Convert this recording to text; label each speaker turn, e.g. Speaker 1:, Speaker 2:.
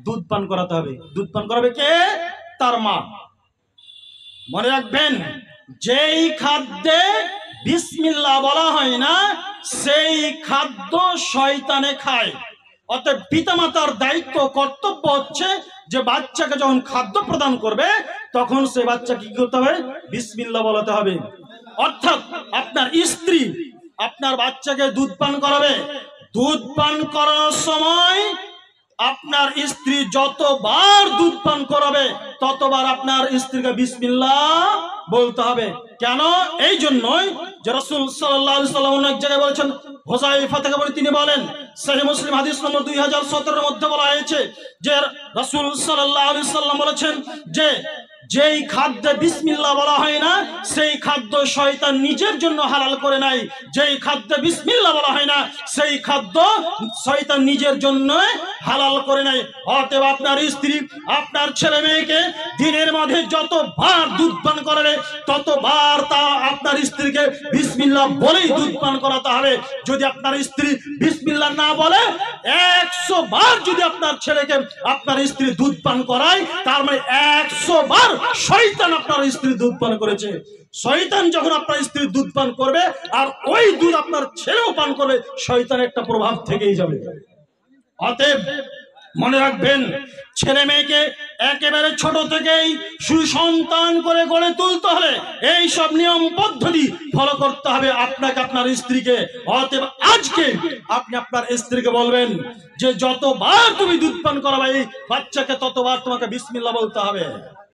Speaker 1: দুধ পান করাতে হবে। দুধ পান করাবে কে? তার মা। মনে রাখবেন, যেই খাদ্যে বিসমিল্লাহ বলা হয় না সেই খাদ্য শয়তানে খায়। অতএব পিতামাতার দায়িত্ব কর্তব্য হচ্ছে যে বাচ্চাকে যখন খাদ্য প্রদান করবে তখন সে বাচ্চাকে কি করতে হবে? বিসমিল্লাহ বলাতে হবে। অর্থাৎ আপনার স্ত্রী আপনার বাচ্চাকে দুধ পান করাবে, দুধ পান করার সময় আপনার স্ত্রী যতবার দুধ পান করাবে ততবার আপনার স্ত্রীকে বিসমিল্লাহ বলতে হবে। কেন? এই জন্যই যে রাসূল সাল্লাল্লাহু আলাইহি ওয়াসাল্লাম এক জায়গায় বলেছেন, হুযায়ফা থেকে বলে তিনি বলেন, সহিহ মুসলিম হাদিস নম্বর 2017 এর মধ্যে বলা হয়েছে যে রাসূল সাল্লাল্লাহু আলাইহি ওয়াসাল্লাম বলেছেন যে যেই খাদ্যে বিসমিল্লাহ বলা হয় না সেই খাদ্য শয়তান নিজের জন্য হালাল করে নাই। যেই খাদ্যে বিসমিল্লাহ বলা হয় না সেই খাদ্য শয়তান নিজের জন্য হালাল করে নাই। অতএব আপনার স্ত্রী আপনার ছেলে মেয়েকে দিনের মধ্যে যতবার দুধ পান করাবে ততবার তা আপনার স্ত্রীকে বিসমিল্লাহ বলেই দুধ পান করাতে হবে। যদি আপনার স্ত্রী বিসমিল্লাহ না বলে 100 বার যদি আপনার ছেলেকে আপনার স্ত্রী দুধ পান করায় তার মানে 100 বার শয়তান আপনার স্ত্রী দুধ পান করেছে। শয়তান যখন আপনার স্ত্রী দুধ পান করবে আর ওই দুধ আপনার ছেলেও পান করবে, শয়তানের একটা প্রভাব থেকেই যাবে। অতএব মনে রাখবেন, ছেলে মেয়েকে একেবারে ছোট থেকেই সুসন্তান করে গড়ে তুলতে হলে এই সব নিয়ম পদ্ধতি ফলো করতে হবে আপনাকে আপনার স্ত্রীকে। অতএব আজকে আপনি আপনার স্ত্রীকে বলবেন যে যতবার তুমি দুধ পান করাবে এই বাচ্চাকে ততবার তোমাকে বিসমিল্লাহ বলতে হবে।